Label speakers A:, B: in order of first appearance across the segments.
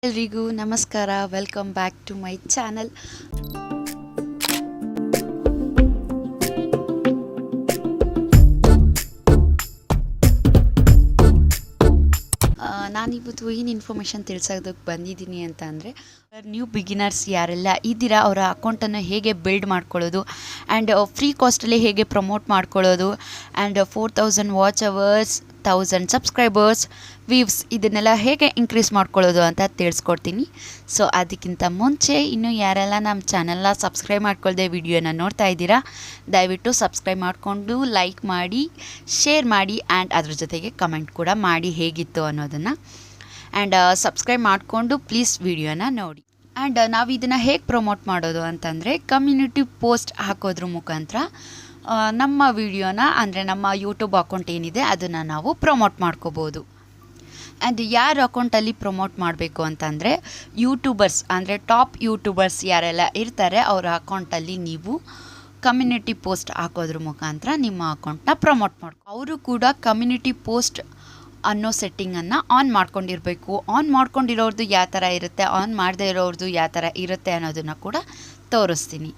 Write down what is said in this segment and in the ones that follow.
A: ಎಲ್ರಿಗೂ ನಮಸ್ಕಾರ. Welcome back to my channel. ನಾನಿವತ್ತು ಏನು ಇನ್ಫಾರ್ಮೇಷನ್ ತಿಳಿಸೋದಕ್ಕೆ ಬಂದಿದ್ದೀನಿ ಅಂತ ಅಂದರೆ, ನ್ಯೂ ಬಿಗಿನರ್ಸ್ ಯಾರೆಲ್ಲ ಇದ್ದೀರಾ ಅವರ ಅಕೌಂಟನ್ನು ಹೇಗೆ ಬಿಲ್ಡ್ ಮಾಡ್ಕೊಳ್ಳೋದು ಆ್ಯಂಡ್ ಫ್ರೀ ಕಾಸ್ಟಲ್ಲಿ ಹೇಗೆ ಪ್ರಮೋಟ್ ಮಾಡ್ಕೊಳ್ಳೋದು and 4000 watch hours, 1000 subscribers, views ಇದನ್ನೆಲ್ಲ ಹೇಗೆ ಇನ್ಕ್ರೀಸ್ ಮಾಡ್ಕೊಳ್ಳೋದು ಅಂತ ತಿಳಿಸ್ಕೊಡ್ತೀನಿ. ಸೊ ಅದಕ್ಕಿಂತ ಮುಂಚೆ ಇನ್ನೂ ಯಾರೆಲ್ಲ ನಮ್ಮ ಚಾನಲ್ನ ಸಬ್ಸ್ಕ್ರೈಬ್ ಮಾಡ್ಕೊಳ್ದೆ ವಿಡಿಯೋನ ನೋಡ್ತಾ ಇದ್ದೀರಾ, ದಯವಿಟ್ಟು ಸಬ್ಸ್ಕ್ರೈಬ್ ಮಾಡಿಕೊಂಡು ಲೈಕ್ ಮಾಡಿ, ಶೇರ್ ಮಾಡಿ ಆ್ಯಂಡ್ ಅದ್ರ ಜೊತೆಗೆ ಕಮೆಂಟ್ ಕೂಡ ಮಾಡಿ ಹೇಗಿತ್ತು ಅನ್ನೋದನ್ನು. ಆ್ಯಂಡ್ ಸಬ್ಸ್ಕ್ರೈಬ್ ಮಾಡಿಕೊಂಡು ಪ್ಲೀಸ್ ವಿಡಿಯೋನ ನೋಡಿ. ಆ್ಯಂಡ್ ನಾವು ಇದನ್ನು ಹೇಗೆ ಪ್ರಮೋಟ್ ಮಾಡೋದು ಅಂತಂದರೆ, ಕಮ್ಯುನಿಟಿ ಪೋಸ್ಟ್ ಹಾಕೋದ್ರ ಮುಖಾಂತರ ನಮ್ಮ ವಿಡಿಯೋನ ಅಂದರೆ ನಮ್ಮ ಯೂಟ್ಯೂಬ್ ಅಕೌಂಟ್ ಏನಿದೆ ಅದನ್ನು ನಾವು ಪ್ರಮೋಟ್ ಮಾಡ್ಕೋಬೋದು. ಆ್ಯಂಡ್ ಯಾರ ಅಕೌಂಟಲ್ಲಿ ಪ್ರಮೋಟ್ ಮಾಡಬೇಕು ಅಂತಂದರೆ, ಯೂಟ್ಯೂಬರ್ಸ್ ಅಂದರೆ ಟಾಪ್ ಯೂಟ್ಯೂಬರ್ಸ್ ಯಾರೆಲ್ಲ ಇರ್ತಾರೆ ಅವರ ಅಕೌಂಟಲ್ಲಿ ನೀವು ಕಮ್ಯುನಿಟಿ ಪೋಸ್ಟ್ ಹಾಕೋದ್ರ ಮುಖಾಂತರ ನಿಮ್ಮ ಅಕೌಂಟನ್ನ ಪ್ರಮೋಟ್ ಅವರು ಕೂಡ ಕಮ್ಯುನಿಟಿ ಪೋಸ್ಟ್ ಅನ್ನೋ ಸೆಟ್ಟಿಂಗನ್ನು ಆನ್ ಮಾಡ್ಕೊಂಡಿರಬೇಕು. ಆನ್ ಮಾಡ್ಕೊಂಡಿರೋರ್ದು ಯಾವ ಥರ ಇರುತ್ತೆ, ಆನ್ ಮಾಡದೇ ಇರೋರ್ದು ಯಾವ ಥರ ಇರುತ್ತೆ ಅನ್ನೋದನ್ನು ಕೂಡ ತೋರಿಸ್ತೀನಿ.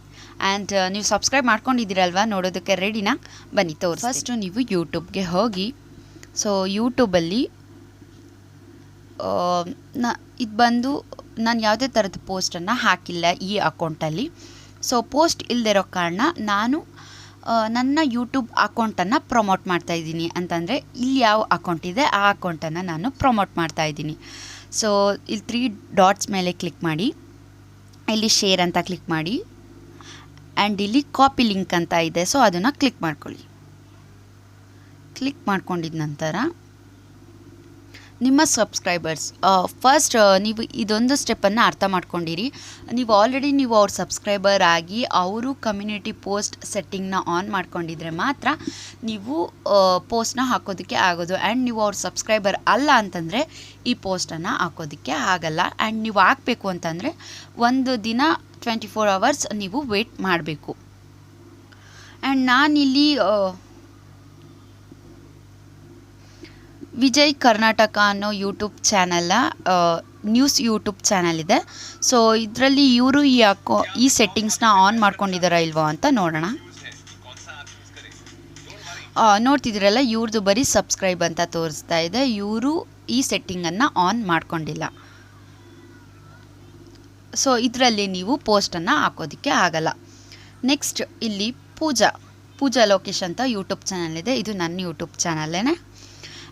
A: ಆ್ಯಂಡ್ ನೀವು ಸಬ್ಸ್ಕ್ರೈಬ್ ಮಾಡ್ಕೊಂಡಿದ್ದೀರಲ್ವ, ನೋಡೋದಕ್ಕೆ ರೆಡಿನಾ? ಬನ್ನಿ ಫಸ್ಟು ನೀವು ಯೂಟ್ಯೂಬ್ಗೆ ಹೋಗಿ. ಸೊ ಯೂಟ್ಯೂಬಲ್ಲಿ ಇದು ಬಂದು ನಾನು ಯಾವುದೇ ಥರದ ಪೋಸ್ಟನ್ನು ಹಾಕಿಲ್ಲ ಈ ಅಕೌಂಟಲ್ಲಿ. ಸೊ ಪೋಸ್ಟ್ ಇಲ್ಲದಿರೋ ಕಾರಣ ನಾನು ನನ್ನ ಯೂಟ್ಯೂಬ್ ಅಕೌಂಟನ್ನು ಪ್ರಮೋಟ್ ಮಾಡ್ತಾಯಿದ್ದೀನಿ. ಅಂತಂದರೆ ಇಲ್ಲಿ ಯಾವ ಅಕೌಂಟ್ ಇದೆ ಆ ಅಕೌಂಟನ್ನು ನಾನು ಪ್ರಮೋಟ್ ಮಾಡ್ತಾಯಿದ್ದೀನಿ. ಸೊ ಇಲ್ಲಿ 3 ಡಾಟ್ಸ್ ಮೇಲೆ ಕ್ಲಿಕ್ ಮಾಡಿ, ಇಲ್ಲಿ ಶೇರ್ ಅಂತ ಕ್ಲಿಕ್ ಮಾಡಿ ಆ್ಯಂಡ್ ಇಲ್ಲಿ ಕಾಪಿ ಲಿಂಕ್ ಅಂತ ಇದೆ, ಸೊ ಅದನ್ನು ಕ್ಲಿಕ್ ಮಾಡ್ಕೊಳ್ಳಿ. ಕ್ಲಿಕ್ ಮಾಡ್ಕೊಂಡಿದ ನಂತರ ನಿಮ್ಮ ಸಬ್ಸ್ಕ್ರೈಬರ್ಸ್ ಫಸ್ಟ್ ನೀವು ಇದೊಂದು ಸ್ಟೆಪ್ಪನ್ನು ಅರ್ಥ ಮಾಡ್ಕೊಂಡಿರಿ. ನೀವು ಆಲ್ರೆಡಿ ಅವ್ರ ಸಬ್ಸ್ಕ್ರೈಬರ್ ಆಗಿ ಅವರು ಕಮ್ಯುನಿಟಿ ಪೋಸ್ಟ್ ಸೆಟ್ಟಿಂಗ್ನ ಆನ್ ಮಾಡ್ಕೊಂಡಿದ್ರೆ ಮಾತ್ರ ನೀವು ಪೋಸ್ಟ್ನ ಹಾಕೋದಕ್ಕೆ ಆಗೋದು. ಆ್ಯಂಡ್ ನೀವು ಅವ್ರ ಸಬ್ಸ್ಕ್ರೈಬರ್ ಅಲ್ಲ ಅಂತಂದರೆ ಈ ಪೋಸ್ಟನ್ನು ಹಾಕೋದಕ್ಕೆ ಆಗಲ್ಲ. ಆ್ಯಂಡ್ ನೀವು ಹಾಕಬೇಕು ಅಂತಂದರೆ ಒಂದು ದಿನ 24 ಅವರ್ಸ್ ನೀವು ವೇಟ್ ಮಾಡಬೇಕು. ಆ್ಯಂಡ್ ನಾನಿಲ್ಲಿ ವಿಜಯ್ ಕರ್ನಾಟಕ ಅನ್ನೋ ಯೂಟ್ಯೂಬ್ ಚಾನಲ್ನ ನ್ಯೂಸ್ ಯೂಟ್ಯೂಬ್ ಚಾನಲ್ ಇದೆ. ಸೊ ಇದರಲ್ಲಿ ಇವರು ಈ ಸೆಟ್ಟಿಂಗ್ಸ್ನ ಆನ್ ಮಾಡ್ಕೊಂಡಿದ್ದಾರಾ ಇಲ್ವೋ ಅಂತ ನೋಡೋಣ. ನೋಡ್ತಿದ್ದೀರಲ್ಲ, ಇವ್ರದ್ದು ಬರೀ ಸಬ್ಸ್ಕ್ರೈಬ್ ಅಂತ ತೋರಿಸ್ತಾ ಇದೆ. ಇವರು ಈ ಸೆಟ್ಟಿಂಗನ್ನು ಆನ್ ಮಾಡ್ಕೊಂಡಿಲ್ಲ. ಸೊ ಇದರಲ್ಲಿ ನೀವು ಪೋಸ್ಟನ್ನು ಹಾಕೋದಕ್ಕೆ ಆಗಲ್ಲ. ನೆಕ್ಸ್ಟ್ ಇಲ್ಲಿ ಪೂಜಾ ಲೋಕೇಶ್ ಅಂತ ಯೂಟ್ಯೂಬ್ ಚಾನಲ್ ಇದೆ. ಇದು ನನ್ನ ಯೂಟ್ಯೂಬ್ ಚಾನಲ್ಲೇನೆ.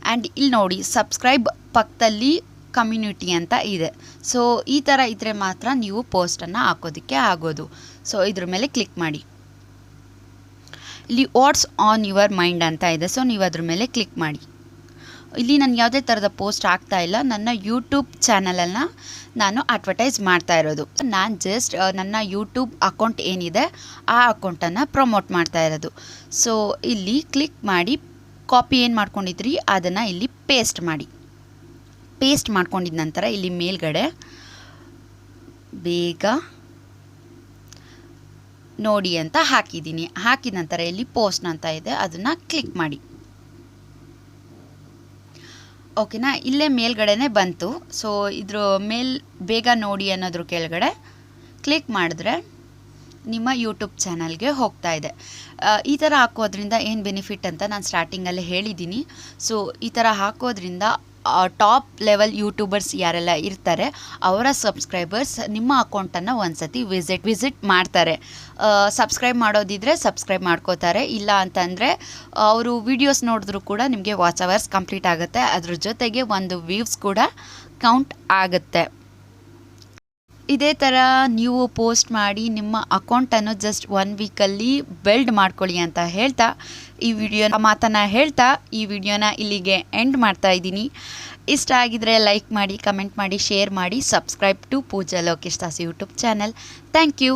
A: ಆ್ಯಂಡ್ ಇಲ್ಲಿ ನೋಡಿ, ಸಬ್ಸ್ಕ್ರೈಬ್ ಪಕ್ಕದಲ್ಲಿ ಕಮ್ಯುನಿಟಿ ಅಂತ ಇದೆ. ಸೊ ಈ ಥರ ಇದ್ದರೆ ಮಾತ್ರ ನೀವು ಪೋಸ್ಟನ್ನು ಹಾಕೋದಕ್ಕೆ ಆಗೋದು. ಸೊ ಇದ್ರ ಮೇಲೆ ಕ್ಲಿಕ್ ಮಾಡಿ. ಇಲ್ಲಿ ವಾಟ್ಸ್ ಆನ್ ಯುವರ್ ಮೈಂಡ್ ಅಂತ ಇದೆ. ಸೊ ನೀವು ಅದ್ರ ಮೇಲೆ ಕ್ಲಿಕ್ ಮಾಡಿ. ಇಲ್ಲಿ ನಾನು ಯಾವುದೇ ಥರದ ಪೋಸ್ಟ್ ಆಗ್ತಾ ಇಲ್ಲ, ನನ್ನ ಯೂಟ್ಯೂಬ್ ಚಾನಲನ್ನು ನಾನು ಅಡ್ವರ್ಟೈಸ್ ಮಾಡ್ತಾ ಇರೋದು. ನಾನು ಜಸ್ಟ್ ನನ್ನ ಯೂಟ್ಯೂಬ್ ಅಕೌಂಟ್ ಏನಿದೆ ಆ ಅಕೌಂಟನ್ನು ಪ್ರಮೋಟ್ ಮಾಡ್ತಾ ಇರೋದು. ಸೊ ಇಲ್ಲಿ ಕ್ಲಿಕ್ ಮಾಡಿ, ಕಾಪಿ ಏನು ಮಾಡ್ಕೊಂಡಿದ್ರಿ ಅದನ್ನು ಇಲ್ಲಿ ಪೇಸ್ಟ್ ಮಾಡಿ. ಪೇಸ್ಟ್ ಮಾಡ್ಕೊಂಡಿದ ನಂತರ ಇಲ್ಲಿ ಮೇಲ್ಗಡೆ ಬೇಗ ನೋಡಿ ಅಂತ ಹಾಕಿದ್ದೀನಿ. ಹಾಕಿದ ನಂತರ ಇಲ್ಲಿ ಪೋಸ್ಟ್ ಅಂತ ಇದೆ, ಅದನ್ನು ಕ್ಲಿಕ್ ಮಾಡಿ. ಓಕೆನಾ? ಇಲ್ಲೇ ಮೇಲ್ಗಡೆನೇ ಬಂತು. ಸೊ ಇದ್ರ ಬೇಗ ನೋಡಿ ಅನ್ನೋದ್ರ ಕೆಳಗಡೆ ಕ್ಲಿಕ್ ಮಾಡಿದ್ರೆ ನಿಮ್ಮ ಯೂಟ್ಯೂಬ್ ಚಾನಲ್ಗೆ ಹೋಗ್ತಾ ಇದೆ. ಈ ಥರ ಹಾಕೋದ್ರಿಂದ ಏನು ಬೆನಿಫಿಟ್ ಅಂತ ನಾನು ಸ್ಟಾರ್ಟಿಂಗಲ್ಲೇ ಹೇಳಿದ್ದೀನಿ. ಸೊ ಈ ಥರ ಹಾಕೋದ್ರಿಂದ ಟಾಪ್ ಲೆವೆಲ್ ಯೂಟ್ಯೂಬರ್ಸ್ ಯಾರೆಲ್ಲ ಇರ್ತಾರೆ ಅವರ ಸಬ್ಸ್ಕ್ರೈಬರ್ಸ್ ನಿಮ್ಮ ಅಕೌಂಟನ್ನು ಒಂದ್ಸತಿ ವಿಸಿಟ್ ಮಾಡ್ತಾರೆ. ಸಬ್ಸ್ಕ್ರೈಬ್ ಮಾಡೋದಿದ್ರೆ ಸಬ್ಸ್ಕ್ರೈಬ್ ಮಾಡ್ಕೋತಾರೆ, ಇಲ್ಲ ಅಂತಂದರೆ ಅವರು ವಿಡಿಯೋಸ್ ನೋಡಿದ್ರೂ ಕೂಡ ನಿಮಗೆ ವಾಚ್ ಅವರ್ಸ್ ಕಂಪ್ಲೀಟ್ ಆಗುತ್ತೆ. ಅದ್ರ ಜೊತೆಗೆ ಒಂದು ವ್ಯೂವ್ಸ್ ಕೂಡ ಕೌಂಟ್ ಆಗುತ್ತೆ. ಇದೇ ಥರ ನೀವು ಪೋಸ್ಟ್ ಮಾಡಿ ನಿಮ್ಮ ಅಕೌಂಟನ್ನು ಜಸ್ಟ್ 1 ವೀಕಲ್ಲಿ ಬಿಲ್ಡ್ ಮಾಡ್ಕೊಳ್ಳಿ ಅಂತ ಹೇಳ್ತಾ ಈ ವಿಡಿಯೋನ ಇಲ್ಲಿಗೆ ಎಂಡ್ ಮಾಡ್ತಾ ಇದ್ದೀನಿ. ಇಷ್ಟ ಆಗಿದ್ರೆ ಲೈಕ್ ಮಾಡಿ, ಕಮೆಂಟ್ ಮಾಡಿ, ಶೇರ್ ಮಾಡಿ, subscribe to Pooja Lokesh Das YouTube channel. Thank you.